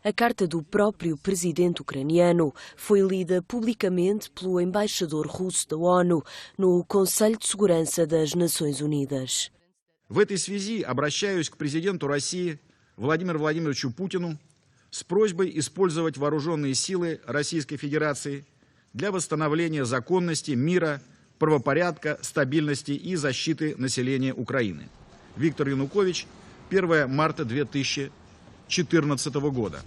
A carta do próprio presidente ucraniano foi lida publicamente pelo embaixador russo da ONU no Conselho de Segurança das Nações Unidas. В этой связи обращаюсь к президенту России Владимиру Владимировичу Путину с просьбой использовать вооруженные силы Российской Федерации для восстановления законности, мира, правопорядка, стабильности и защиты населения Украины. Виктор Янукович, 1 марта 2014 года.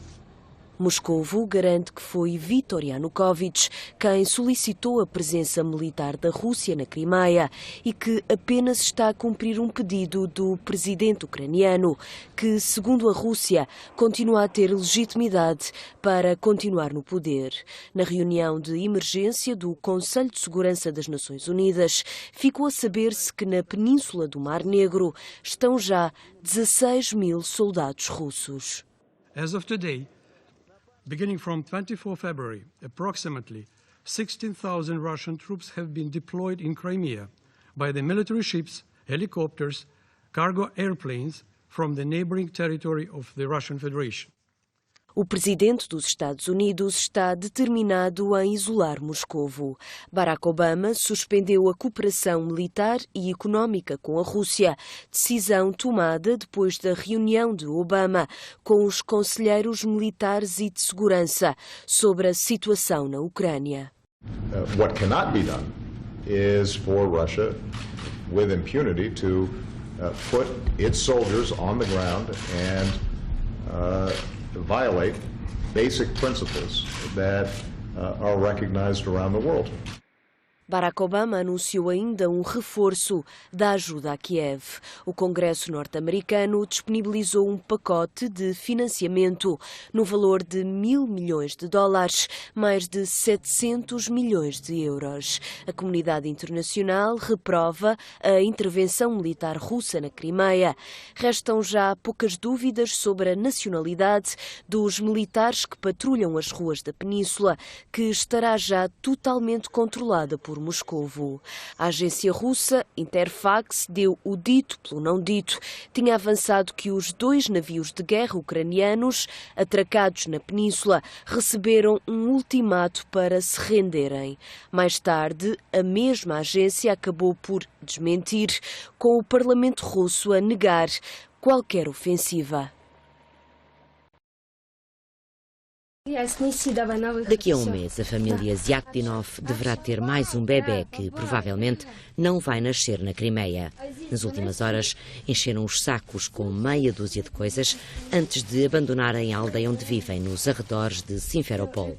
Moscovo garante que foi Viktor Yanukovych quem solicitou a presença militar da Rússia na Crimeia e que apenas está a cumprir um pedido do presidente ucraniano, que, segundo a Rússia, continua a ter legitimidade para continuar no poder. Na reunião de emergência do Conselho de Segurança das Nações Unidas, ficou a saber-se que na península do Mar Negro estão já 16 mil soldados russos. As of today, beginning from 24 February, approximately 16,000 Russian troops have been deployed in Crimea by the military ships, helicopters, cargo airplanes from the neighboring territory of the Russian Federation. O presidente dos Estados Unidos está determinado a isolar Moscovo. Barack Obama suspendeu a cooperação militar e económica com a Rússia, decisão tomada depois da reunião de Obama com os conselheiros militares e de segurança sobre a situação na Ucrânia. What cannot be done is for Russia, with impunity, to put its soldiers on the ground and violate basic principles that are recognized around the world. Barack Obama anunciou ainda um reforço da ajuda a Kiev. O Congresso norte-americano disponibilizou um pacote de financiamento no valor de $1.000 milhões, mais de 700 milhões de euros. A comunidade internacional reprova a intervenção militar russa na Crimeia. Restam já poucas dúvidas sobre a nacionalidade dos militares que patrulham as ruas da península, que estará já totalmente controlada por Moscovo. A agência russa Interfax deu o dito pelo não dito. Tinha avançado que os 2 navios de guerra ucranianos atracados na península receberam um ultimato para se renderem. Mais tarde, a mesma agência acabou por desmentir, com o Parlamento russo a negar qualquer ofensiva. Daqui a um mês, a família Zyatinov deverá ter mais um bebê que provavelmente não vai nascer na Crimeia. Nas últimas horas, encheram os sacos com meia dúzia de coisas antes de abandonarem a aldeia onde vivem, nos arredores de Simferopol.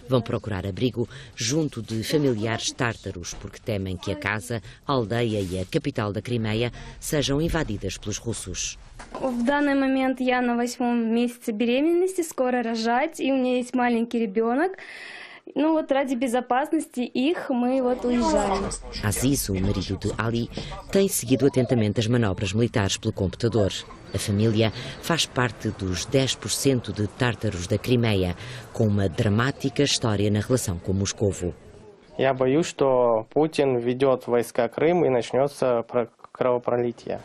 Vão procurar abrigo junto de familiares tártaros, porque temem que a casa, a aldeia e a capital da Crimeia sejam invadidas pelos russos. В данный момент я на 8-м месяце беременности, скоро рожать, и у меня есть маленький ребенок. Ну вот ради безопасности их мы уезжаем. Aziz, o marido de Ali, tem seguido atentamente as manobras militares pelo computador. A família faz parte dos 10% de tártaros da Crimeia, com uma dramática história na relação com Moscovo. Я боюсь, что Путин ведет войска Крыма и начнется кровопролитие.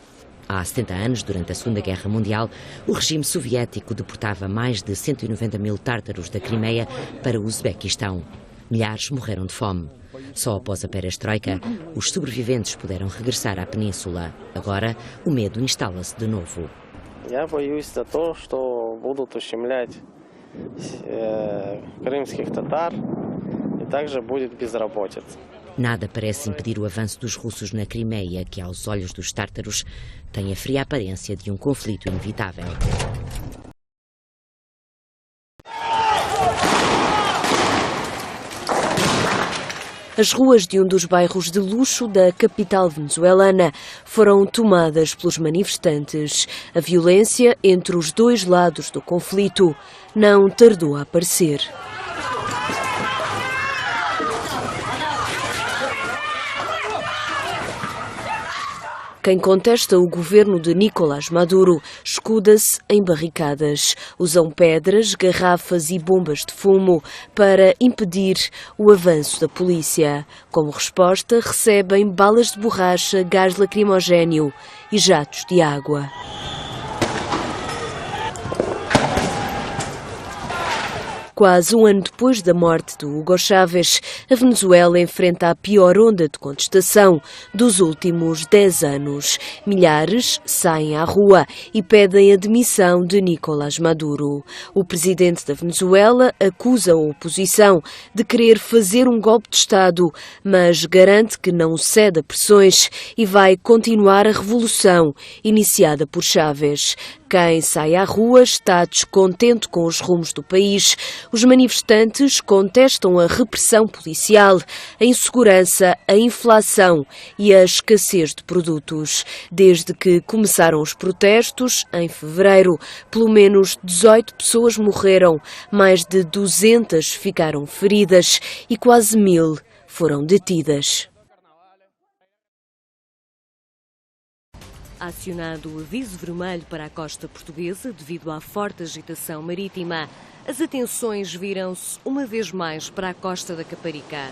Há 70 anos, durante a Segunda Guerra Mundial, o regime soviético deportava mais de 190 mil tártaros da Crimeia para o Uzbequistão. Milhares morreram de fome. Só após a perestroika, os sobreviventes puderam regressar à península. Agora, o medo instala-se de novo. Я боюсь за то, что будут ущемлять крымских татар, и также будет безработица. Nada parece impedir o avanço dos russos na Crimeia, que aos olhos dos tártaros tem a fria aparência de um conflito inevitável. As ruas de um dos bairros de luxo da capital venezuelana foram tomadas pelos manifestantes. A violência entre os dois lados do conflito não tardou a aparecer. Quem contesta o governo de Nicolás Maduro escuda-se em barricadas. Usam pedras, garrafas e bombas de fumo para impedir o avanço da polícia. Como resposta, recebem balas de borracha, gás lacrimogéneo e jatos de água. Quase um ano depois da morte de Hugo Chávez, a Venezuela enfrenta a pior onda de contestação dos últimos 10 anos. Milhares saem à rua e pedem a demissão de Nicolás Maduro. O presidente da Venezuela acusa a oposição de querer fazer um golpe de Estado, mas garante que não cede a pressões e vai continuar a revolução iniciada por Chávez. Quem sai à rua está descontente com os rumos do país. Os manifestantes contestam a repressão policial, a insegurança, a inflação e a escassez de produtos. Desde que começaram os protestos, em fevereiro, pelo menos 18 pessoas morreram, mais de 200 ficaram feridas e quase 1000 foram detidas. Acionado o aviso vermelho para a costa portuguesa devido à forte agitação marítima, as atenções viram-se uma vez mais para a costa da Caparica.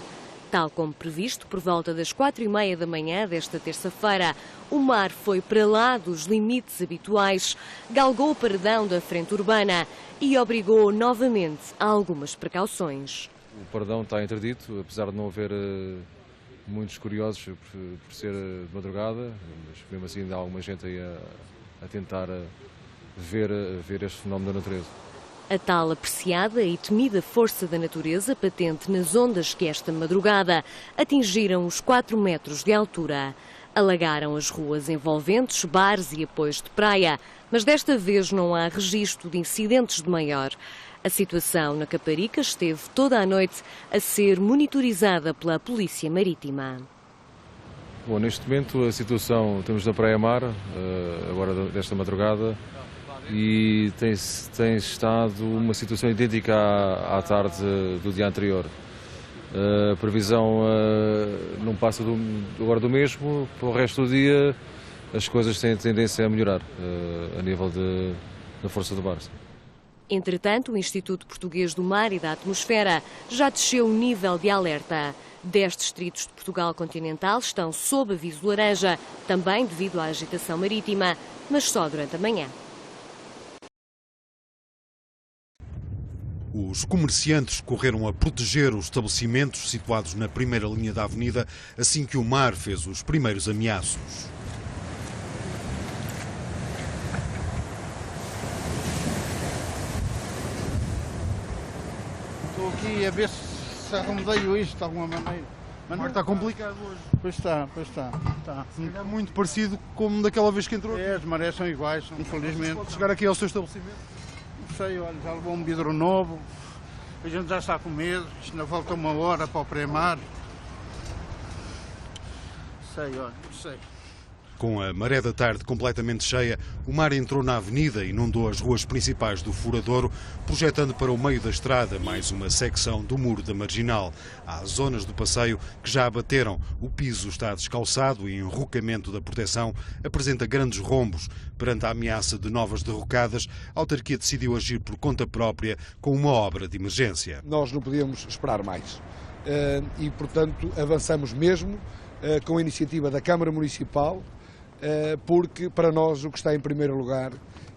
Tal como previsto, por volta das 4h30 da manhã desta terça-feira, o mar foi para lá dos limites habituais, galgou o paredão da frente urbana e obrigou novamente a algumas precauções. O paredão está interdito, apesar de não haver muitos curiosos por ser de madrugada, mas mesmo assim ainda há alguma gente aí a tentar ver este fenómeno da natureza. A tal apreciada e temida força da natureza patente nas ondas que esta madrugada atingiram os 4 metros de altura. Alagaram as ruas envolventes, bares e apoios de praia, mas desta vez não há registro de incidentes de maior. A situação na Caparica esteve toda a noite a ser monitorizada pela Polícia Marítima. Bom, neste momento a situação, temos na Praia Mar, agora desta madrugada, e tem estado uma situação idêntica à tarde do dia anterior. A previsão não passa agora do mesmo, para o resto do dia as coisas têm tendência a melhorar a nível da força do mar. Entretanto, o Instituto Português do Mar e da Atmosfera já desceu o nível de alerta. 10 distritos de Portugal continental estão sob aviso laranja, também devido à agitação marítima, mas só durante a manhã. Os comerciantes correram a proteger os estabelecimentos situados na primeira linha da avenida assim que o mar fez os primeiros ameaços. Estou aqui a ver se arremedeio isto de alguma maneira. Mas não está complicado hoje. Pois está. É muito parecido como daquela vez que entrou. As marés são iguais, infelizmente. Pode chegar aqui ao seu estabelecimento? Não sei, olha, já levou um vidro novo. A gente já está com medo. Isto ainda falta 1 hora para o pré-mar. Não sei. Com a maré da tarde completamente cheia, o mar entrou na avenida e inundou as ruas principais do Furadouro, projetando para o meio da estrada mais uma secção do muro da Marginal. Há zonas do passeio que já abateram. O piso está descalçado e o enrocamento da proteção apresenta grandes rombos. Perante a ameaça de novas derrocadas, a autarquia decidiu agir por conta própria com uma obra de emergência. Nós não podíamos esperar mais e, portanto, avançamos mesmo com a iniciativa da Câmara Municipal, porque para nós o que está em primeiro lugar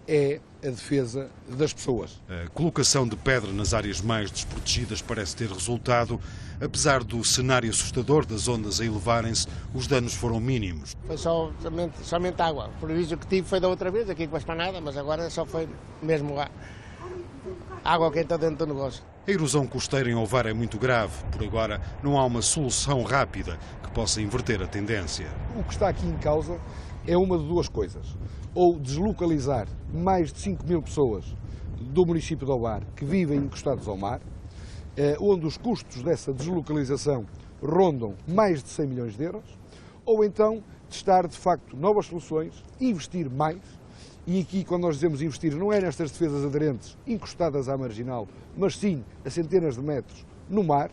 é a defesa das pessoas. A colocação de pedra nas áreas mais desprotegidas parece ter resultado. Apesar do cenário assustador das ondas a elevarem-se, os danos foram mínimos. Foi somente água. O prejuízo que tive foi da outra vez, aqui com a esplanada, mas agora só foi mesmo água que entrou dentro do negócio. A erosão costeira em Ovar é muito grave. Por agora, não há uma solução rápida que possa inverter a tendência. O que está aqui em causa é uma de duas coisas. Ou deslocalizar mais de 5.000 pessoas do município de Ovar que vivem encostados ao mar, onde os custos dessa deslocalização rondam mais de 100 milhões de euros, ou então testar de facto novas soluções, investir mais, e aqui quando nós dizemos investir não é nestas defesas aderentes encostadas à marginal, mas sim a centenas de metros no mar,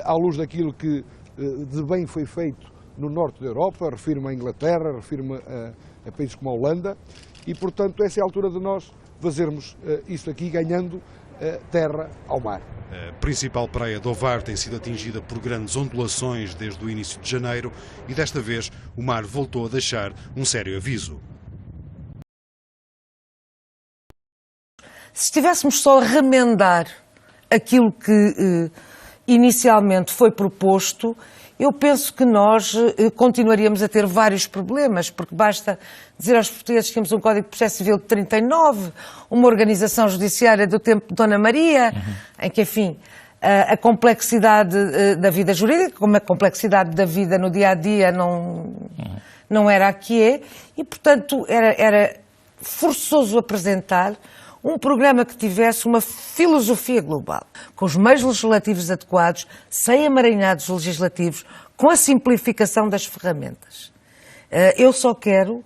à luz daquilo que de bem foi feito no norte da Europa, refiro-me à Inglaterra, refiro-me a países como a Holanda, e portanto essa é a altura de nós fazermos isto aqui ganhando terra ao mar. A principal praia de Ovar tem sido atingida por grandes ondulações desde o início de janeiro e desta vez o mar voltou a deixar um sério aviso. Se estivéssemos só a remendar aquilo que inicialmente foi proposto, eu penso que nós continuaríamos a ter vários problemas, porque basta dizer aos portugueses que temos um Código de Processo Civil de 39, uma organização judiciária do tempo de Dona Maria, em que, enfim, a complexidade da vida jurídica, como a complexidade da vida no dia-a-dia não era a que é, e, portanto, era forçoso apresentar um programa que tivesse uma filosofia global, com os meios legislativos adequados, sem emaranhados legislativos, com a simplificação das ferramentas. Eu só quero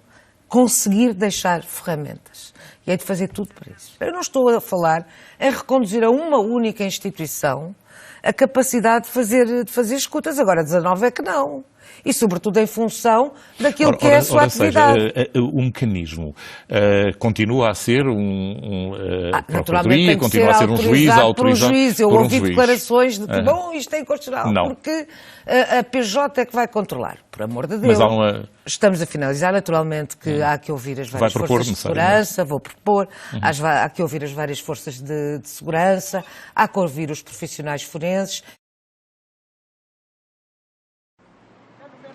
conseguir deixar ferramentas. E hei de fazer tudo para isso. Eu não estou a falar em reconduzir a uma única instituição a capacidade de fazer escutas. Agora, 19 é que não. E, sobretudo, em função daquilo que é a sua atividade. Seja, o mecanismo continua a ser naturalmente tem que ser autorizado por um juiz. Eu ouvi declarações de que, bom, isto é inconstitucional, porque a PJ é que vai controlar. Por amor de Deus. Estamos a finalizar, naturalmente, que há que ouvir as várias forças de segurança, vou propor, há que ouvir as várias forças de segurança, há que ouvir os profissionais forenses.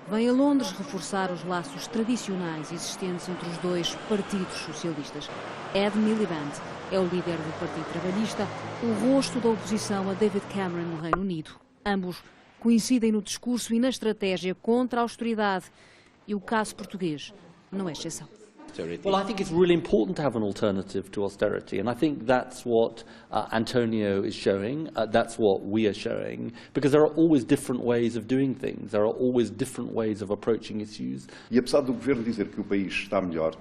Vem a Londres reforçar os laços tradicionais existentes entre os dois partidos socialistas. Ed Miliband é o líder do Partido Trabalhista, o rosto da oposição a David Cameron no Reino Unido. Ambos coincidem no discurso e na estratégia contra a austeridade. E o caso português não é exceção. Well, I think it's really important to have an alternative to austerity, and I think that's what Antonio is showing, that's what we are showing, because there are always different ways of doing things, there are always different ways of approaching issues. E apesar do governo dizer que o país está melhor,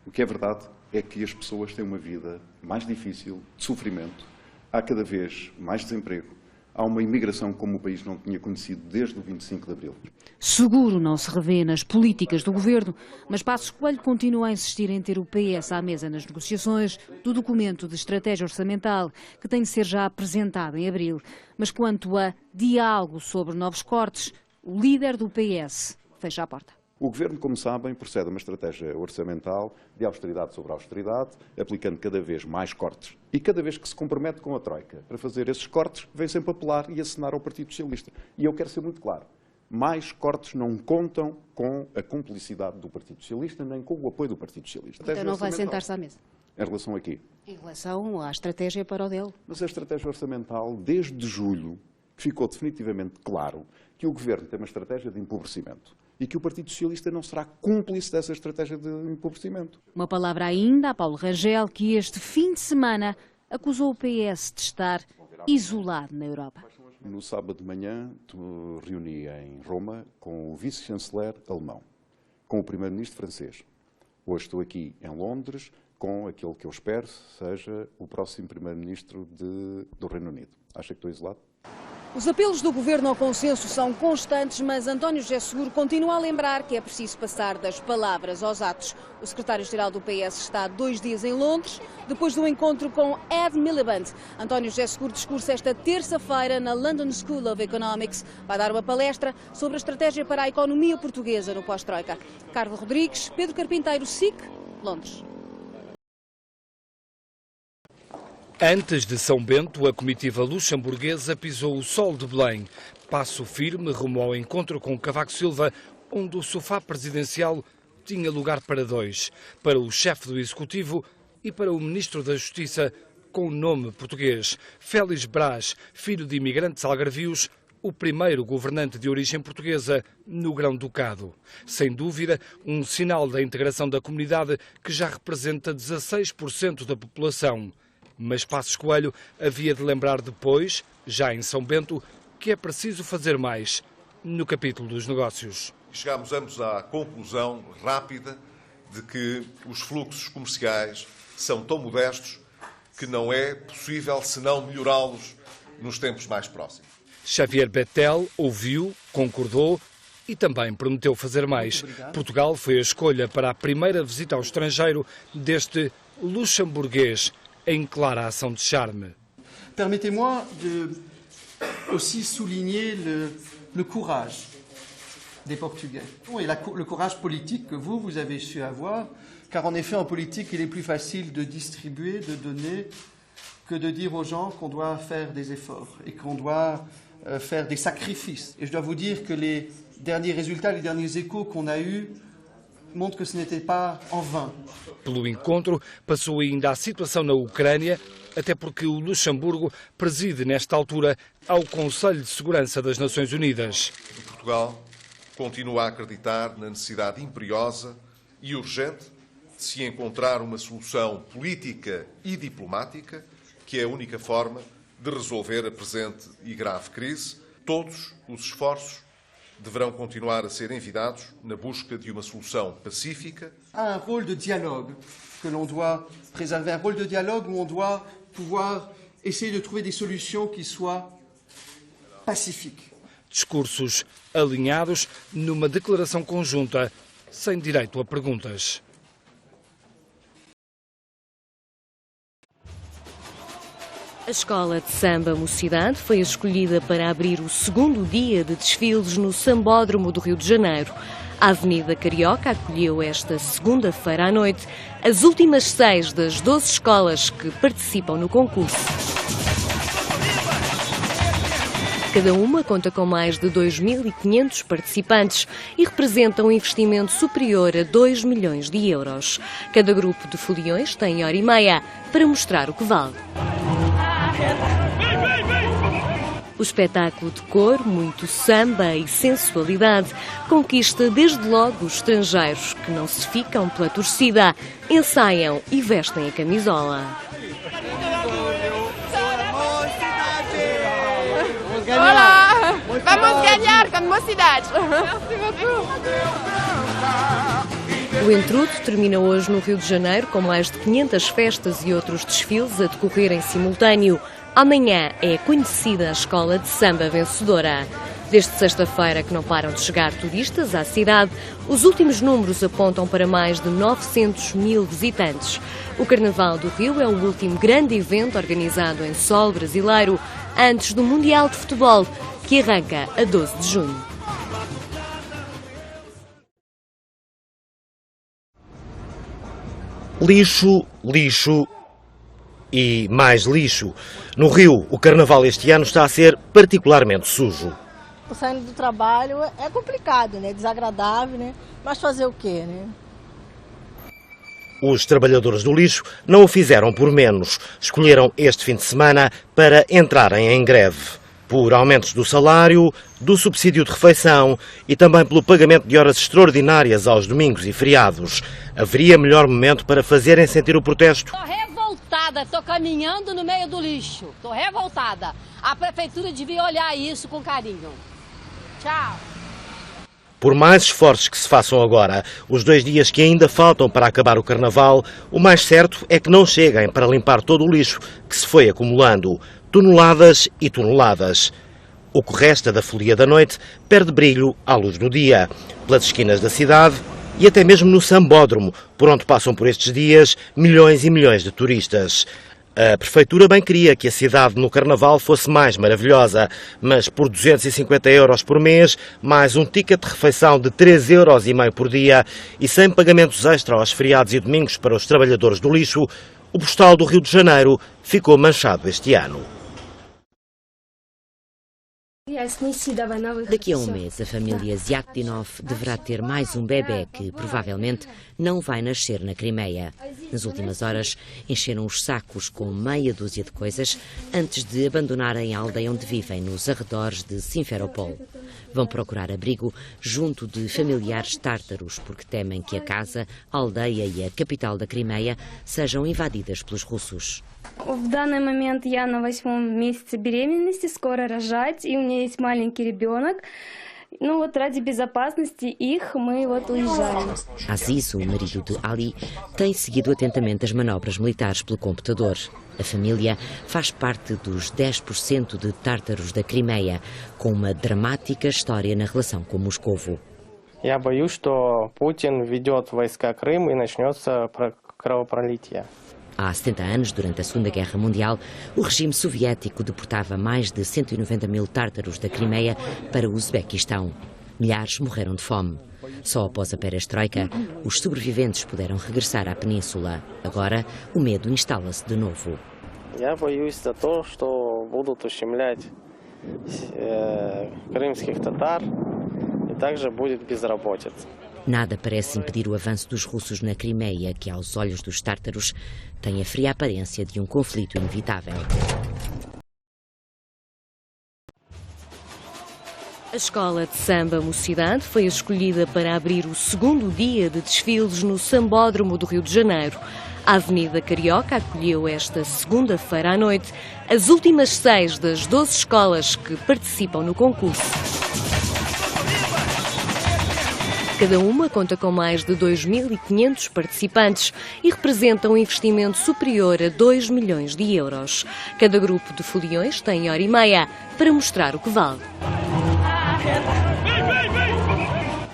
o que é verdade é que as pessoas têm uma vida mais difícil, de sofrimento, há cada vez mais desemprego, há uma imigração como o país não tinha conhecido desde o 25 de Abril. Seguro não se revê nas políticas do governo, mas Passos Coelho continua a insistir em ter o PS à mesa nas negociações do documento de estratégia orçamental, que tem de ser já apresentado em abril. Mas quanto a diálogo sobre novos cortes, o líder do PS fecha a porta. O Governo, como sabem, procede a uma estratégia orçamental de austeridade sobre austeridade, aplicando cada vez mais cortes. E cada vez que se compromete com a Troika para fazer esses cortes, vem sempre apelar e acenar ao Partido Socialista. E eu quero ser muito claro, mais cortes não contam com a cumplicidade do Partido Socialista, nem com o apoio do Partido Socialista. Então não vai sentar-se à mesa? Em relação a quê? Em relação à estratégia para o dele. Mas a estratégia orçamental, desde julho, ficou definitivamente claro que o Governo tem uma estratégia de empobrecimento. E que o Partido Socialista não será cúmplice dessa estratégia de empobrecimento. Uma palavra ainda a Paulo Rangel, que este fim de semana acusou o PS de estar isolado na Europa. No sábado de manhã, reuni em Roma com o vice-chanceler alemão, com o primeiro-ministro francês. Hoje estou aqui em Londres com aquele que eu espero seja o próximo primeiro-ministro do Reino Unido. Acha que estou isolado? Os apelos do governo ao consenso são constantes, mas António José Seguro continua a lembrar que é preciso passar das palavras aos atos. O secretário-geral do PS está há 2 dias em Londres, depois do encontro com Ed Miliband. António José Seguro discursa esta terça-feira na London School of Economics. Vai dar uma palestra sobre a estratégia para a economia portuguesa no pós-troika. Carlos Rodrigues, Pedro Carpinteiro, SIC, Londres. Antes de São Bento, a comitiva luxemburguesa pisou o sol de Belém. Passo firme rumo ao encontro com Cavaco Silva, onde o sofá presidencial tinha lugar para 2. Para o chefe do Executivo e para o Ministro da Justiça, com nome português. Félix Brás, filho de imigrantes algarvios, o primeiro governante de origem portuguesa no Grão-Ducado. Sem dúvida, um sinal da integração da comunidade que já representa 16% da população. Mas Passos Coelho havia de lembrar depois, já em São Bento, que é preciso fazer mais no capítulo dos negócios. Chegámos ambos à conclusão rápida de que os fluxos comerciais são tão modestos que não é possível senão melhorá-los nos tempos mais próximos. Xavier Bettel ouviu, concordou e também prometeu fazer mais. Portugal foi a escolha para a primeira visita ao estrangeiro deste luxemburguês em clara ação de charme. Permettez-moi de aussi souligner le courage des Portugais et le courage politique que vous avez su avoir, car en effet en politique il est plus facile de distribuer, de donner, que de dire aux gens qu'on doit faire des efforts et qu'on doit faire des sacrifices. Et je dois vous dire que les derniers résultats, les derniers échos qu'on a eus montrent que ce n'était pas en vain. Pelo encontro passou ainda a situação na Ucrânia, até porque o Luxemburgo preside nesta altura ao Conselho de Segurança das Nações Unidas. Portugal continua a acreditar na necessidade imperiosa e urgente de se encontrar uma solução política e diplomática, que é a única forma de resolver a presente e grave crise. Todos os esforços deverão continuar a ser envidados na busca de uma solução pacífica. Há um rôle de dialogue que l'on doit préserver, un rôle de dialogue où on doit pouvoir essayer de trouver des solutions qui soient pacifiques. Discursos alinhados numa declaração conjunta, sem direito a perguntas. A Escola de Samba Mocidade foi escolhida para abrir o segundo dia de desfiles no Sambódromo do Rio de Janeiro. A Avenida Carioca acolheu esta segunda-feira à noite as últimas 6 das 12 escolas que participam no concurso. Cada uma conta com mais de 2.500 participantes e representa um investimento superior a 2 milhões de euros. Cada grupo de foliões tem hora e meia para mostrar o que vale. O espetáculo de cor, muito samba e sensualidade, conquista desde logo os estrangeiros que não se ficam pela torcida, ensaiam e vestem a camisola. Olá! Vamos ganhar com Mocidade! O Entrudo termina hoje no Rio de Janeiro com mais de 500 festas e outros desfiles a decorrer em simultâneo. Amanhã é conhecida a Escola de Samba vencedora. Desde sexta-feira que não param de chegar turistas à cidade, os últimos números apontam para mais de 900 mil visitantes. O Carnaval do Rio é o último grande evento organizado em solo brasileiro antes do Mundial de Futebol, que arranca a 12 de junho. Lixo, lixo e mais lixo. No Rio, o Carnaval este ano está a ser particularmente sujo. Saindo do trabalho é complicado, né? Desagradável, né? Mas fazer o quê, né? Os trabalhadores do lixo não o fizeram por menos. Escolheram este fim de semana para entrarem em greve. Por aumentos do salário, do subsídio de refeição e também pelo pagamento de horas extraordinárias aos domingos e feriados. Haveria melhor momento para fazerem sentir o protesto? Estou revoltada, estou caminhando no meio do lixo. Estou revoltada. A prefeitura devia olhar isso com carinho. Tchau. Por mais esforços que se façam agora, os 2 dias que ainda faltam para acabar o Carnaval, o mais certo é que não cheguem para limpar todo o lixo que se foi acumulando. Toneladas e toneladas. O que resta da folia da noite perde brilho à luz do dia, pelas esquinas da cidade e até mesmo no Sambódromo, por onde passam por estes dias milhões e milhões de turistas. A Prefeitura bem queria que a cidade no Carnaval fosse mais maravilhosa, mas por 250 euros por mês, mais um ticket de refeição de 3,5 euros por dia e sem pagamentos extra aos feriados e domingos para os trabalhadores do lixo, o postal do Rio de Janeiro ficou manchado este ano. Daqui a um mês, a família Ziaktinov deverá ter mais um bebê que provavelmente não vai nascer na Crimeia. Nas últimas horas, encheram os sacos com meia dúzia de coisas antes de abandonarem a aldeia onde vivem, nos arredores de Simferopol. Vão procurar abrigo junto de familiares tártaros, porque temem que a casa, a aldeia e a capital da Crimeia sejam invadidas pelos russos. В данный момент я на 8-м месяце беременности, скоро рожать, и у меня есть маленький ребенок. Ну вот ради безопасности их мы вот уезжаем. Aziz, o marido de Ali, tem seguido atentamente as manobras militares pelo computador. A família faz parte dos 10% de tártaros da Crimeia, com uma dramática história na relação com Moscovo. Я боюсь, что Путин ведет войска Крыма и начнется кровопролитие. Há 70 anos, durante a Segunda Guerra Mundial, o regime soviético deportava mais de 190 mil tártaros da Crimeia para o Uzbequistão. Milhares morreram de fome. Só após a perestroika, os sobreviventes puderam regressar à península. Agora, o medo instala-se de novo. Я боюсь за то, что будут ущемлять крымских татар и также будет безработица. Nada parece impedir o avanço dos russos na Crimeia, que aos olhos dos tártaros tem a fria aparência de um conflito inevitável. A escola de samba Mocidade foi escolhida para abrir o segundo dia de desfiles no Sambódromo do Rio de Janeiro. A Avenida Carioca acolheu esta segunda-feira à noite as últimas 6 das 12 escolas que participam no concurso. Cada uma conta com mais de 2.500 participantes e representa um investimento superior a 2 milhões de euros. Cada grupo de foliões tem hora e meia para mostrar o que vale.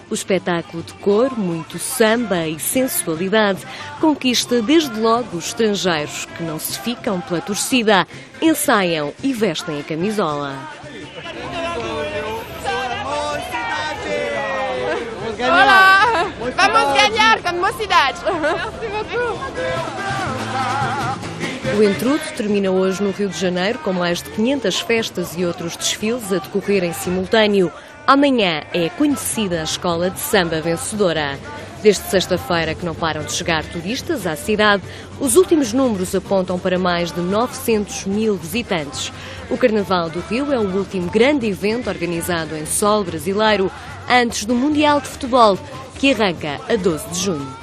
O espetáculo de cor, muito samba e sensualidade, conquista desde logo os estrangeiros que não se ficam pela torcida, ensaiam e vestem a camisola. Olá! Vamos ganhar com Mocidade! O Entrudo termina hoje no Rio de Janeiro com mais de 500 festas e outros desfiles a decorrer em simultâneo. Amanhã é conhecida a escola de samba vencedora. Desde sexta-feira que não param de chegar turistas à cidade, os últimos números apontam para mais de 900 mil visitantes. O Carnaval do Rio é o último grande evento organizado em solo brasileiro antes do Mundial de Futebol, que arranca a 12 de junho.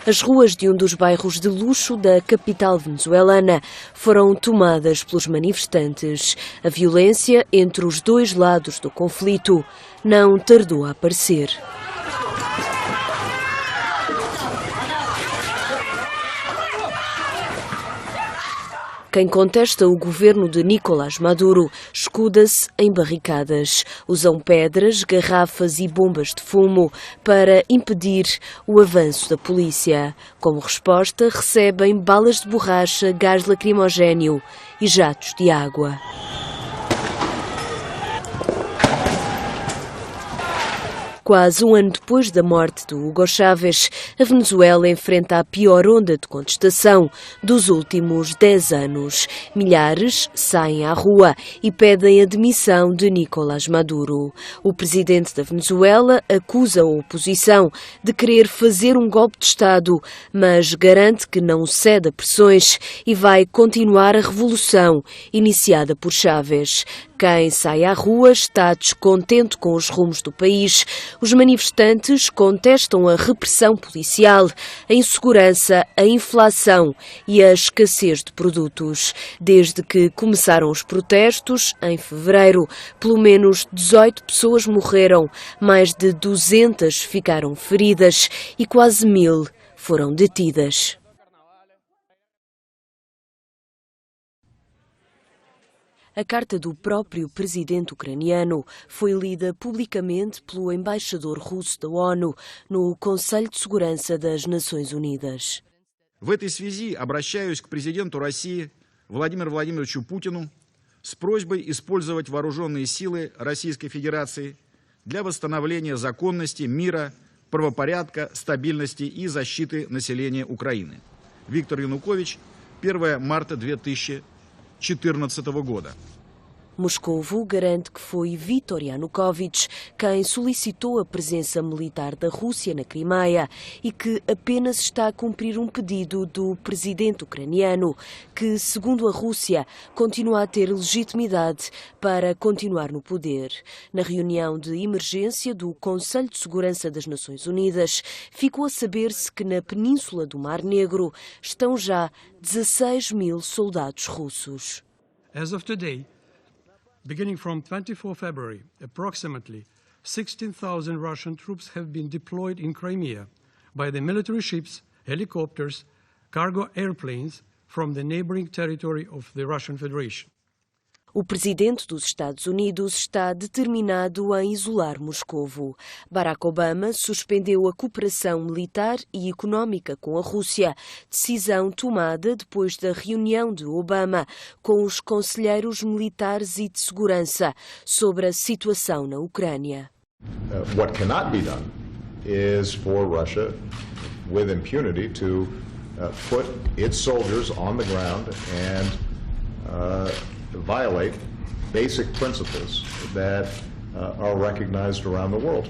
As ruas de um dos bairros de luxo da capital venezuelana foram tomadas pelos manifestantes. A violência entre os dois lados do conflito não tardou a aparecer. Quem contesta o governo de Nicolás Maduro escuda-se em barricadas. Usam pedras, garrafas e bombas de fumo para impedir o avanço da polícia. Como resposta, recebem balas de borracha, gás lacrimogéneo e jatos de água. Quase um ano depois da morte do Hugo Chávez, a Venezuela enfrenta a pior onda de contestação dos últimos 10 anos. Milhares saem à rua e pedem a demissão de Nicolás Maduro. O presidente da Venezuela acusa a oposição de querer fazer um golpe de Estado, mas garante que não cede a pressões e vai continuar a revolução iniciada por Chávez. Quem sai à rua está descontente com os rumos do país. Os manifestantes contestam a repressão policial, a insegurança, a inflação e a escassez de produtos. Desde que começaram os protestos, em fevereiro, pelo menos 18 pessoas morreram, mais de 200 ficaram feridas e quase 1000 foram detidas. A carta do próprio presidente ucraniano foi lida publicamente pelo embaixador russo da ONU no Conselho de Segurança das Nações Unidas. В этой связи обращаюсь к президенту России Владимиру Владимировичу Путину с просьбой использовать вооруженные силы Российской Федерации для восстановления законности, мира, правопорядка, стабильности и защиты населения Украины. Виктор Янукович, 1 марта 2014 года. Moscovo garante que foi Viktor Yanukovych quem solicitou a presença militar da Rússia na Crimeia e que apenas está a cumprir um pedido do presidente ucraniano, que, segundo a Rússia, continua a ter legitimidade para continuar no poder. Na reunião de emergência do Conselho de Segurança das Nações Unidas, ficou a saber-se que na península do Mar Negro estão já 16 mil soldados russos. As of today, beginning from 24 February, approximately 16,000 Russian troops have been deployed in Crimea by the military ships, helicopters, cargo airplanes from the neighboring territory of the Russian Federation. O presidente dos Estados Unidos está determinado a isolar Moscovo. Barack Obama suspendeu a cooperação militar e económica com a Rússia, decisão tomada depois da reunião de Obama com os conselheiros militares e de segurança sobre a situação na Ucrânia. What cannot be done is for Russia, with impunity, to put its soldiers on the ground and violate basic principles that are recognized around the world.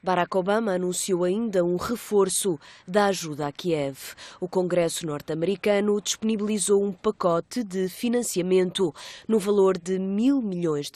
Barack Obama anunciou ainda um reforço da ajuda a Kiev. O Congresso norte-americano disponibilizou um pacote de financiamento no valor de $1.000 milhões,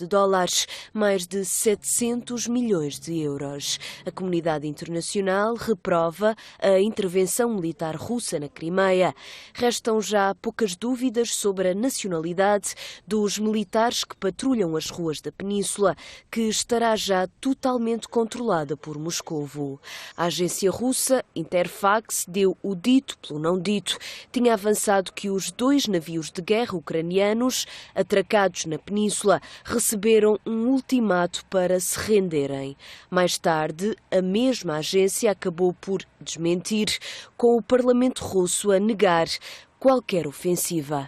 mais de 700 milhões de euros. A comunidade internacional reprova a intervenção militar russa na Crimeia. Restam já poucas dúvidas sobre a nacionalidade dos militares que patrulham as ruas da península, que estará já totalmente controlada por Moscovo. A agência russa Interfax deu o dito pelo não dito. Tinha avançado que os 2 navios de guerra ucranianos atracados na península receberam um ultimato para se renderem. Mais tarde, a mesma agência acabou por desmentir, com o Parlamento russo a negar qualquer ofensiva.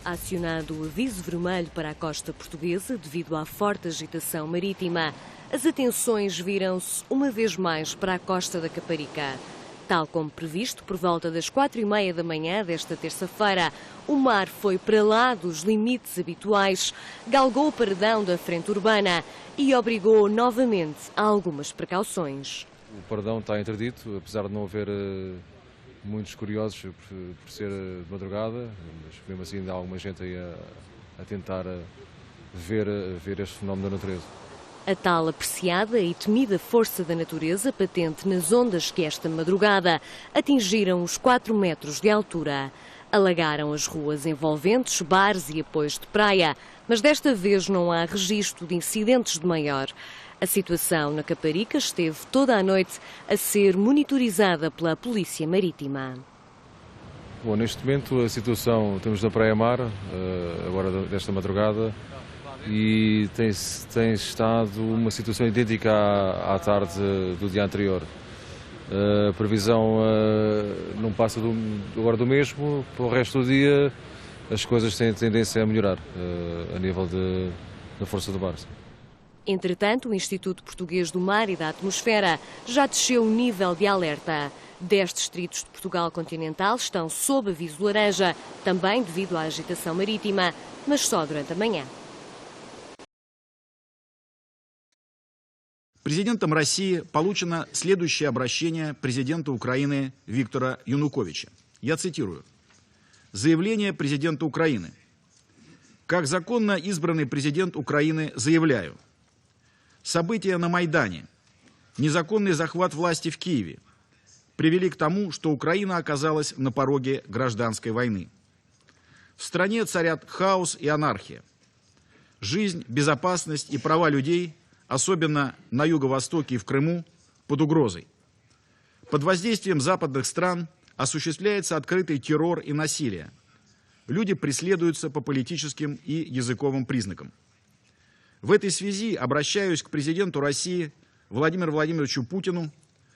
Acionado o aviso vermelho para a costa portuguesa devido à forte agitação marítima, as atenções viram-se uma vez mais para a costa da Caparica. Tal como previsto, por volta das 4h30 da manhã desta terça-feira, o mar foi para lá dos limites habituais, galgou o paredão da frente urbana e obrigou novamente a algumas precauções. O paredão está interdito, apesar de não haver muitos curiosos por ser de madrugada, mas mesmo assim ainda há alguma gente aí a tentar ver este fenómeno da natureza. A tal apreciada e temida força da natureza patente nas ondas que esta madrugada atingiram os 4 metros de altura. Alagaram as ruas envolventes, bares e apoios de praia, mas desta vez não há registro de incidentes de maior. A situação na Caparica esteve toda a noite a ser monitorizada pela Polícia Marítima. Bom, neste momento a situação, temos na Praia Mar, agora desta madrugada, e tem estado uma situação idêntica à tarde do dia anterior. A previsão não passa agora do mesmo, para o resto do dia as coisas têm tendência a melhorar a nível da força do mar. Entretanto, o Instituto Português do Mar e da Atmosfera já desceu o nível de alerta. 10 distritos de Portugal continental estão sob aviso laranja, também devido à agitação marítima, mas só durante a manhã. Президентом России получено следующее обращение президента Украины Виктора Януковича. Я цитирую. Заявление президента Украины. Как законно избранный президент Украины заявляю. События на Майдане, незаконный захват власти в Киеве привели к тому, что Украина оказалась на пороге гражданской войны. В стране царят хаос и анархия. Жизнь, безопасность и права людей, особенно на Юго-Востоке и в Крыму, под угрозой. Под воздействием западных стран осуществляется открытый террор и насилие. Люди преследуются по политическим и языковым признакам. В этой связи обращаюсь к президенту России Владимиру Владимировичу Путину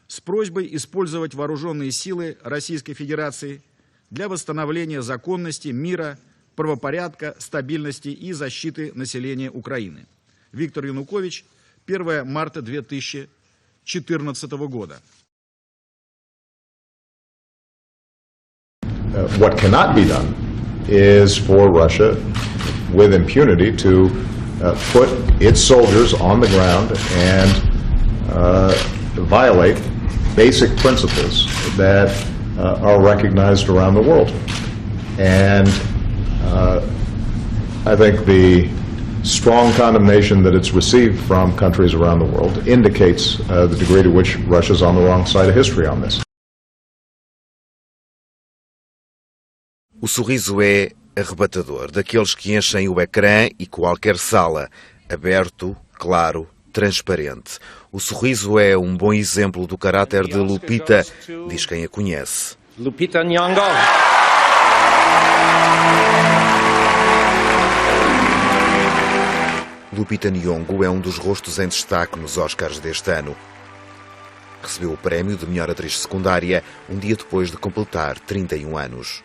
с просьбой использовать вооруженные силы Российской Федерации для восстановления законности, мира, правопорядка, стабильности и защиты населения Украины. Виктор Янукович, 1 марта 2014 года. What cannot be done is for Russia, with impunity, to put its soldiers on the ground and violate basic principles that are recognized around the world. And I think the strong condemnation that it's received from countries around the world indicates the degree to which Russia's on the wrong side of history on this. O sorriso é arrebatador, daqueles que enchem o ecrã e qualquer sala, aberto, claro, transparente. O sorriso é um bom exemplo do caráter de Lupita, diz quem a conhece. Lupita Nyong'o. Lupita Nyong'o é um dos rostos em destaque nos Oscars deste ano. Recebeu o prémio de melhor atriz secundária um dia depois de completar 31 anos.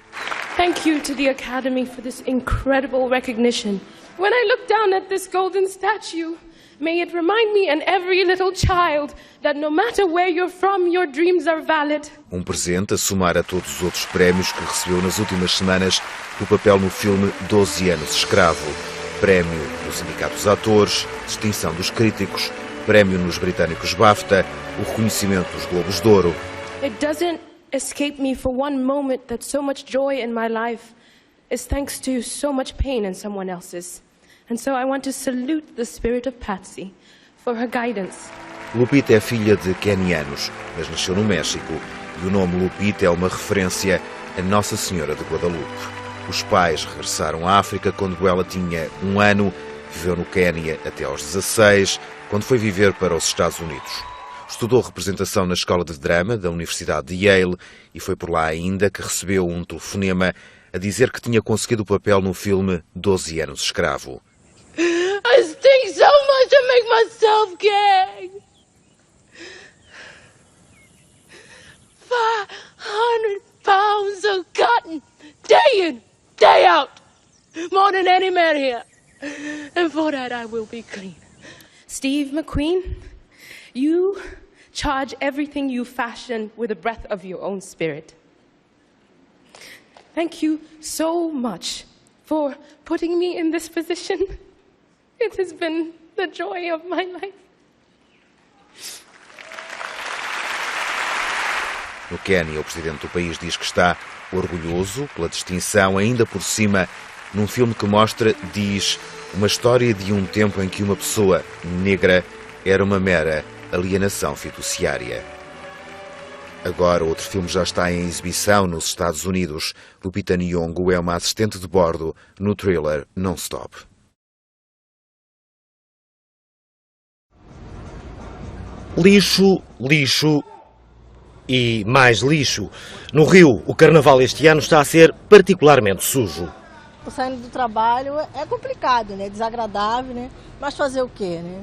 Thank you to the Academy for this incredible recognition When I look down at this golden statue, may it remind me and every little child that no matter where you're from, your dreams are valid. Um presente a somar a todos os outros prémios que recebeu nas últimas semanas o papel no filme 12 anos escravo. Prémio do Sindicato dos Atores, distinção dos críticos, prémio nos britânicos BAFTA, o reconhecimento dos Globos de Ouro. It doesn't escape me for one moment that so much joy in my life is thanks to so much pain in someone else's. And so I want to salute the spirit of Patsy for her guidance. Lupita é filha de quenianos, mas nasceu no México e o nome Lupita é uma referência a Nossa Senhora de Guadalupe. Os pais regressaram à África quando ela tinha 1 ano, viveu no Quénia até aos 16, quando foi viver para os Estados Unidos. Estudou representação na Escola de Drama da Universidade de Yale e foi por lá ainda que recebeu um telefonema a dizer que tinha conseguido o papel no filme 12 anos escravo. I stink so much I make myself gag. 500 pounds of cotton, day in, day out, more than any man here. And for that I will be clean. Steve McQueen, you charge everything you fashion with the breath of your own spirit. Thank you so much for putting me in this position. It has been the joy of my life. No Quénia, o presidente do país diz que está orgulhoso pela distinção, ainda por cima, num filme que mostra, diz, uma história de um tempo em que uma pessoa negra era uma mera alienação fiduciária. Agora, outro filme já está em exibição nos Estados Unidos. Lupita Nyong'o é uma assistente de bordo no thriller Non-Stop. Lixo, lixo e mais lixo. No Rio, o carnaval este ano está a ser particularmente sujo. Saindo do trabalho é complicado, né? Desagradável, né? Mas fazer o quê, né?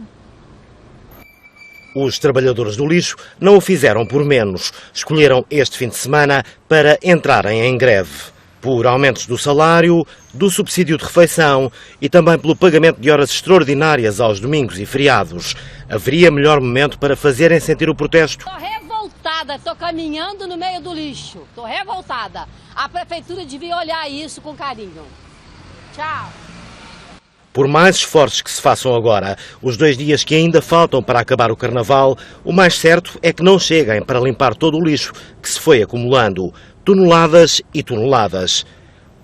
Os trabalhadores do lixo não o fizeram por menos. Escolheram este fim de semana para entrarem em greve. Por aumentos do salário, do subsídio de refeição e também pelo pagamento de horas extraordinárias aos domingos e feriados. Haveria melhor momento para fazerem sentir o protesto? Estou revoltada, estou caminhando no meio do lixo. Estou revoltada. A prefeitura devia olhar isso com carinho. Tchau. Por mais esforços que se façam agora, os 2 dias que ainda faltam para acabar o carnaval, o mais certo é que não cheguem para limpar todo o lixo que se foi acumulando. Toneladas e toneladas.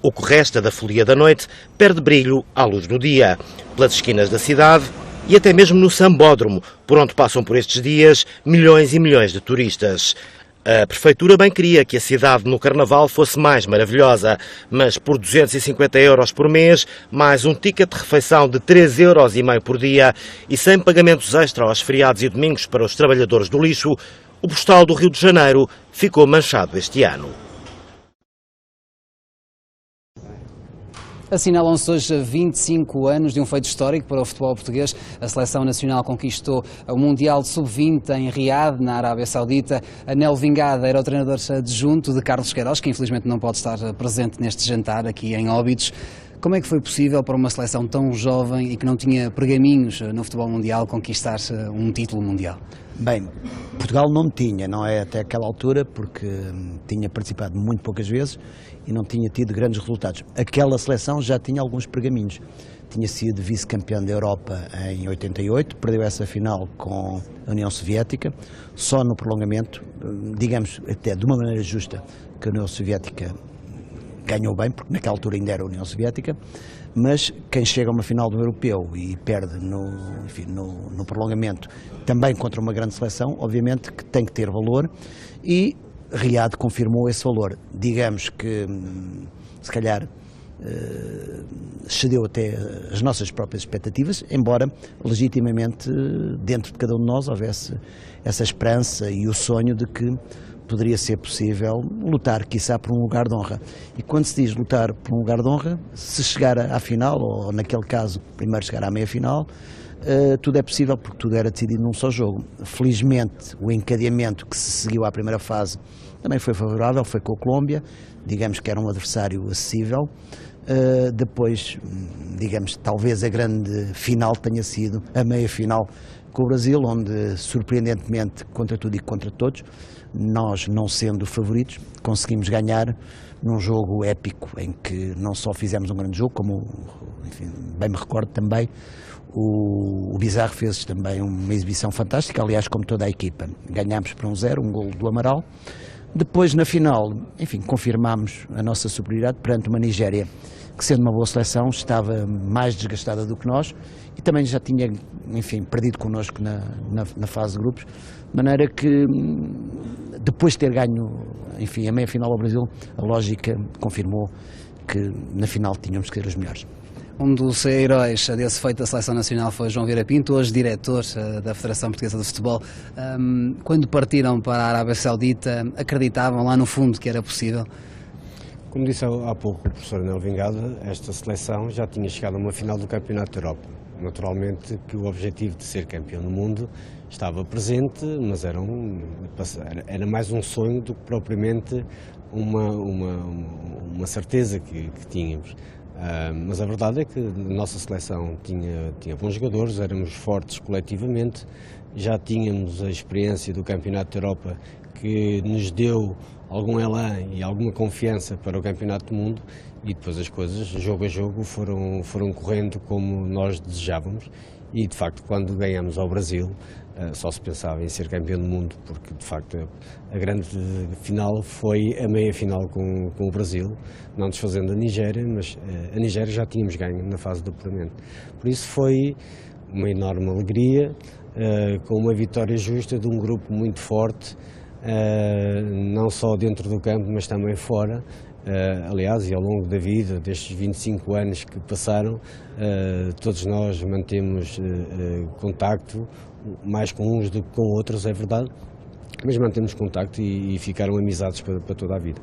O que resta da folia da noite perde brilho à luz do dia, pelas esquinas da cidade e até mesmo no Sambódromo, por onde passam por estes dias milhões e milhões de turistas. A Prefeitura bem queria que a cidade no Carnaval fosse mais maravilhosa, mas por 250 € por mês, mais um ticket de refeição de 3,5 € por dia e sem pagamentos extra aos feriados e domingos para os trabalhadores do lixo, o postal do Rio de Janeiro ficou manchado este ano. Assinalam-se hoje 25 anos de um feito histórico para o futebol português. A Seleção Nacional conquistou o Mundial de Sub-20 em Riad, na Arábia Saudita. Anel Vingada era o treinador adjunto de Carlos Queiroz, que infelizmente não pode estar presente neste jantar aqui em Óbidos. Como é que foi possível para uma seleção tão jovem e que não tinha pergaminhos no futebol mundial conquistar um título mundial? Bem, Portugal não tinha, não é até aquela altura, porque tinha participado muito poucas vezes e não tinha tido grandes resultados. Aquela seleção já tinha alguns pergaminhos. Tinha sido vice-campeão da Europa em 88, perdeu essa final com a União Soviética, só no prolongamento, digamos até de uma maneira justa, que a União Soviética ganhou bem, porque naquela altura ainda era a União Soviética, mas quem chega a uma final do Europeu e perde no prolongamento também contra uma grande seleção, obviamente que tem que ter valor, e Riad confirmou esse valor. Digamos que, se calhar, excedeu até as nossas próprias expectativas, embora legitimamente dentro de cada um de nós houvesse essa esperança e o sonho de que poderia ser possível lutar, quiçá, por um lugar de honra. E quando se diz lutar por um lugar de honra, se chegar à final, ou naquele caso, primeiro chegar à meia-final, tudo é possível, porque tudo era decidido num só jogo. Felizmente, o encadeamento que se seguiu à primeira fase também foi favorável, foi com a Colômbia, digamos que era um adversário acessível, Depois, digamos, talvez a grande final tenha sido a meia-final com o Brasil, onde, surpreendentemente, contra tudo e contra todos, nós, não sendo favoritos, conseguimos ganhar num jogo épico, em que não só fizemos um grande jogo, como, enfim, bem me recordo também, o Bizarro fez também uma exibição fantástica, aliás, como toda a equipa. Ganhámos por 1-0, um golo do Amaral. Depois, na final, enfim, confirmámos a nossa superioridade perante uma Nigéria que, sendo uma boa seleção, estava mais desgastada do que nós e também já tinha, enfim, perdido connosco na fase de grupos, de maneira que, depois de ter ganho, enfim, a meia-final ao Brasil, a lógica confirmou que na final tínhamos que ser os melhores. Um dos heróis desse feito da Seleção Nacional foi João Vieira Pinto, hoje diretor da Federação Portuguesa de Futebol. Quando partiram para a Arábia Saudita, acreditavam lá no fundo que era possível? Como disse há pouco o professor Anel Vingada, esta seleção já tinha chegado a uma final do Campeonato da Europa. Naturalmente que o objetivo de ser campeão do mundo estava presente, mas era mais um sonho do que propriamente uma certeza que tínhamos. Mas a verdade é que a nossa seleção tinha bons jogadores, éramos fortes coletivamente, já tínhamos a experiência do Campeonato da Europa que nos deu algum elan e alguma confiança para o Campeonato do Mundo e depois as coisas, jogo a jogo, foram correndo como nós desejávamos e de facto quando ganhamos ao Brasil só se pensava em ser campeão do mundo, porque de facto a grande final foi a meia-final com o Brasil, não desfazendo a Nigéria, mas a Nigéria já tínhamos ganho na fase de apuramento. Por isso foi uma enorme alegria, com uma vitória justa de um grupo muito forte, não só dentro do campo, mas também fora. Aliás, e ao longo da vida, destes 25 anos que passaram, todos nós mantemos contacto, mais com uns do que com outros, é verdade, mas mantemos contacto e ficaram amizades para toda a vida.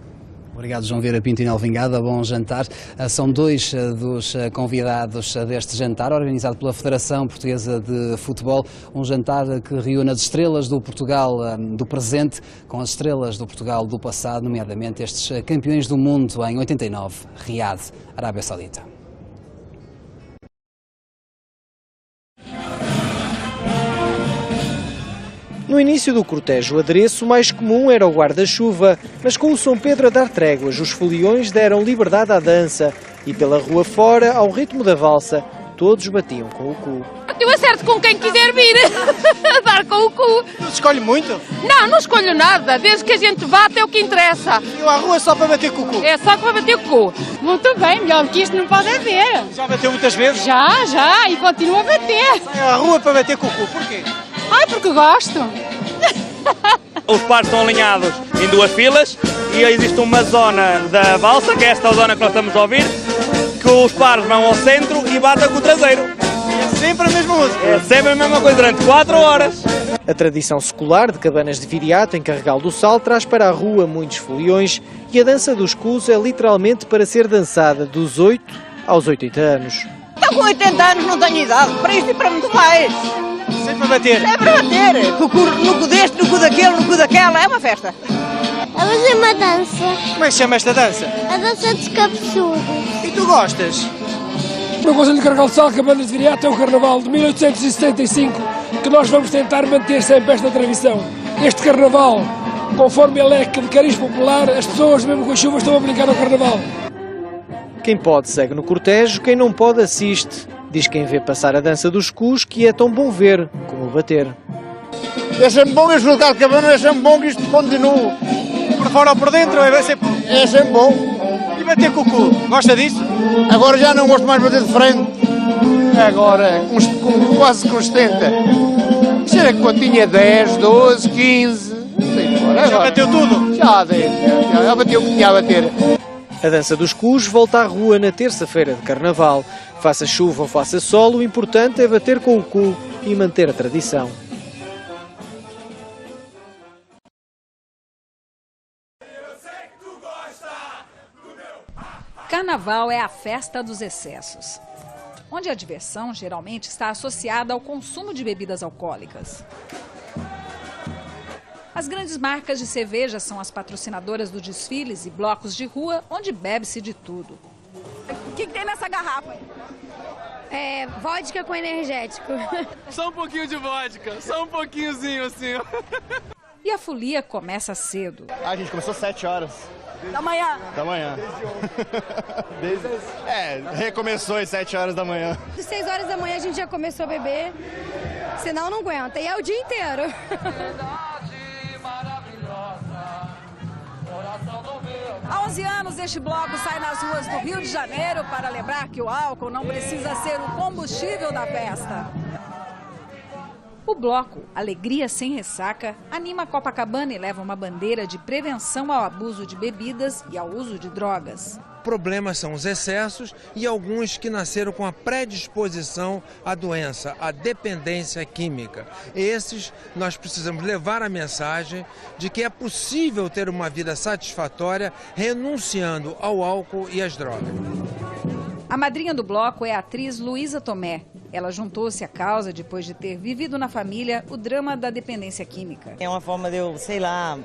Obrigado, João Vieira Pinto e Anel Vingada, bom jantar. São dois dos convidados deste jantar, organizado pela Federação Portuguesa de Futebol, um jantar que reúne as estrelas do Portugal do presente com as estrelas do Portugal do passado, nomeadamente estes campeões do mundo em 89, Riad, Arábia Saudita. No início do cortejo, o adereço mais comum era o guarda-chuva, mas com o São Pedro a dar tréguas, os foliões deram liberdade à dança e pela rua fora, ao ritmo da valsa, todos batiam com o cu. Eu acerto com quem quiser vir dar com o cu. Não escolhe muito? Não escolho nada, desde que a gente bate é o que interessa. Eu à rua só para bater com o cu? É só para bater com o cu. Muito bem, melhor que isto não pode haver. Já bateu muitas vezes? Já, e continua a bater. Sai à rua para bater com o cu, porquê? Porque gosto. Os pares estão alinhados em duas filas e existe uma zona da valsa, que é esta zona que nós estamos a ouvir, que os pares vão ao centro e batem com o traseiro. É sempre a mesma música? É sempre a mesma coisa, durante 4 horas. A tradição secular de cabanas de viriato em Carregal do Sal traz para a rua muitos foliões e a dança dos cus é literalmente para ser dançada dos 8 aos 80 anos. Estou com 80 anos, não tenho idade para isto e para muito mais. Sempre a bater? Sempre a bater. No cu deste, no cu daquele, no cu daquela. É uma festa. A fazer uma dança. Como é que se chama esta dança? A dança dos cabeçudos. E tu gostas? No Conselho de Carregal do Sal, Cabanas de Viriato, é o Carnaval de 1875 que nós vamos tentar manter sempre esta tradição. Este Carnaval, conforme ele é de cariz popular, as pessoas, mesmo com a chuva, estão a brincar ao Carnaval. Quem pode segue no cortejo, quem não pode assiste. Diz quem vê passar a dança dos cus que é tão bom ver como bater. É sempre bom este lugar de cabana, é sempre bom que isto continue. Por fora ou por dentro é sempre... É sempre bom. E bater com o cu, gosta disso? Agora já não gosto mais de bater de frente. Agora, quase com 70. Isso era quando tinha 10, 12, 15. Agora, já bateu tudo? Já bateu o que tinha a bater. A dança dos cus volta à rua na terça-feira de Carnaval. Faça chuva ou faça sol, o importante é bater com o cu e manter a tradição. Carnaval é a festa dos excessos, onde a diversão geralmente está associada ao consumo de bebidas alcoólicas. As grandes marcas de cerveja são as patrocinadoras dos desfiles e blocos de rua, onde bebe-se de tudo. que tem nessa garrafa? É vodka com energético. Só um pouquinho de vodka, só um pouquinhozinho assim. E a folia começa cedo. A gente começou às 7 horas. Da manhã? Da manhã. Recomeçou às 7 horas da manhã. De 6 horas da manhã a gente já começou a beber, senão não aguenta. E é o dia inteiro. Há 11 anos, este bloco sai nas ruas do Rio de Janeiro para lembrar que o álcool não precisa ser o combustível da festa. O bloco Alegria Sem Ressaca anima Copacabana e leva uma bandeira de prevenção ao abuso de bebidas e ao uso de drogas. Problemas são os excessos e alguns que nasceram com a predisposição à doença, à dependência química. Esses, nós precisamos levar a mensagem de que é possível ter uma vida satisfatória renunciando ao álcool e às drogas. A madrinha do bloco é a atriz Luísa Tomé. Ela juntou-se à causa depois de ter vivido na família o drama da dependência química. É uma forma de eu, sei lá,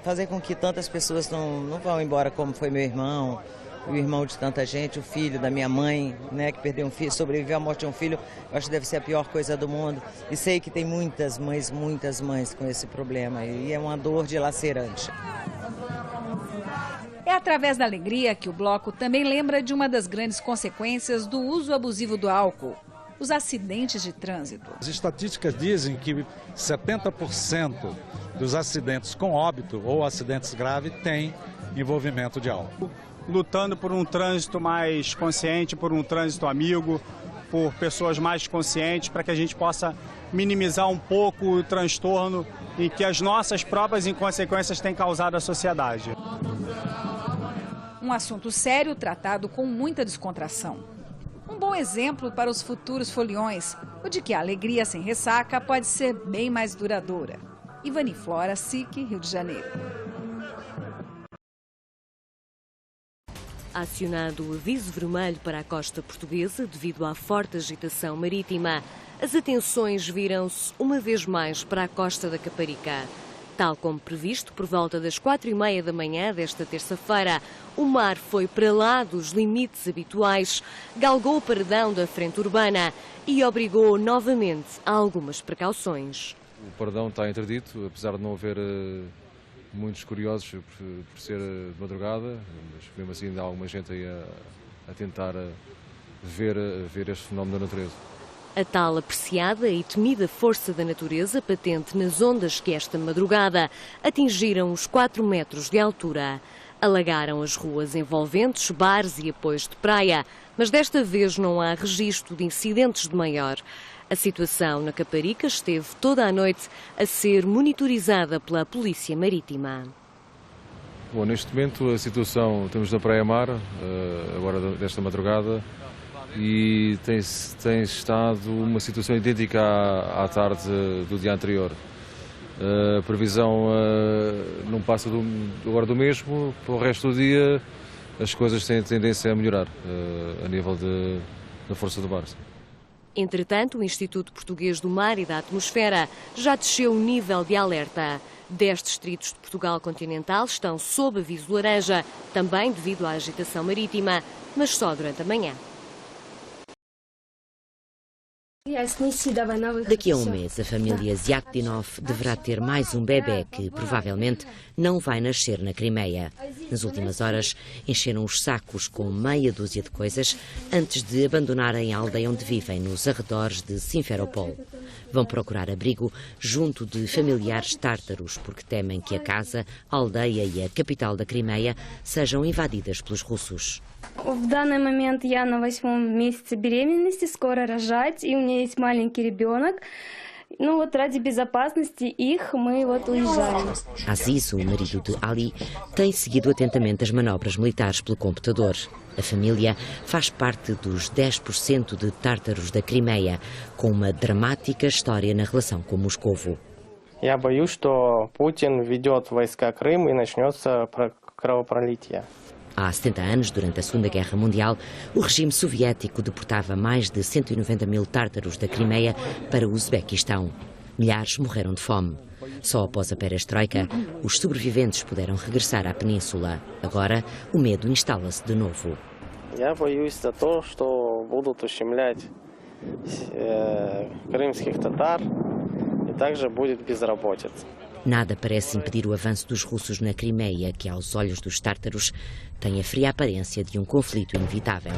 fazer com que tantas pessoas não vão embora como foi meu irmão, o irmão de tanta gente, o filho da minha mãe, né, que perdeu um filho, sobreviveu à morte de um filho. Eu acho que deve ser a pior coisa do mundo. E sei que tem muitas mães com esse problema e é uma dor dilacerante. É através da alegria que o bloco também lembra de uma das grandes consequências do uso abusivo do álcool: os acidentes de trânsito. As estatísticas dizem que 70% dos acidentes com óbito ou acidentes graves têm envolvimento de álcool. Lutando por um trânsito mais consciente, por um trânsito amigo, por pessoas mais conscientes, para que a gente possa minimizar um pouco o transtorno em que as nossas próprias inconsequências têm causado à sociedade. Um assunto sério tratado com muita descontração. Um bom exemplo para os futuros foliões, o de que a alegria sem ressaca pode ser bem mais duradoura. Ivani Flora, SIC, Rio de Janeiro. Acionado o aviso vermelho para a costa portuguesa devido à forte agitação marítima, as atenções viram-se uma vez mais para a costa da Caparica. Tal como previsto, por volta das 4h30 da manhã desta terça-feira, o mar foi para lá dos limites habituais, galgou o paredão da frente urbana e obrigou novamente a algumas precauções. O paredão está interdito, apesar de não haver muitos curiosos por ser de madrugada, mas mesmo assim há alguma gente aí a tentar ver este fenómeno da natureza. A tal apreciada e temida força da natureza patente nas ondas que esta madrugada atingiram os 4 metros de altura. Alagaram as ruas envolventes, bares e apoios de praia, mas desta vez não há registro de incidentes de maior. A situação na Caparica esteve toda a noite a ser monitorizada pela Polícia Marítima. Bom, neste momento a situação, temos na Praia Mar, agora desta madrugada, e tem estado uma situação idêntica à tarde do dia anterior. A previsão não passa agora do mesmo, para o resto do dia as coisas têm tendência a melhorar a nível da força do mar. Entretanto, o Instituto Português do Mar e da Atmosfera já desceu o nível de alerta. 10 distritos de Portugal continental estão sob aviso laranja, também devido à agitação marítima, mas só durante a manhã. Daqui a um mês, a família Ziakdinov deverá ter mais um bebê que provavelmente não vai nascer na Crimeia. Nas últimas horas, encheram os sacos com meia dúzia de coisas antes de abandonarem a aldeia onde vivem, nos arredores de Simferopol. Vão procurar abrigo junto de familiares tártaros, porque temem que a casa, a aldeia e a capital da Crimeia sejam invadidas pelos russos. В данный момент я на 8-м месяце беременности, скоро рожать, и у меня есть маленький ребенок. Ну вот ради безопасности их мы вот уезжаем. Aziz, o marido de Ali, tem seguido atentamente as manobras militares pelo computador. A família faz parte dos 10% de tártaros da Crimeia, com uma dramática história na relação com Moscovo. Я боюсь, что Путин ведет войска Крым и начнется кровопролитие. Há 70 anos, durante a Segunda Guerra Mundial, o regime soviético deportava mais de 190 mil tártaros da Crimeia para o Uzbequistão. Milhares morreram de fome. Só após a perestroika, os sobreviventes puderam regressar à península. Agora, o medo instala-se de novo. Я боюсь за то, что будут ущемлять крымских татар и также будет безработица. Nada parece impedir o avanço dos russos na Crimeia, que aos olhos dos tártaros tem a fria aparência de um conflito inevitável.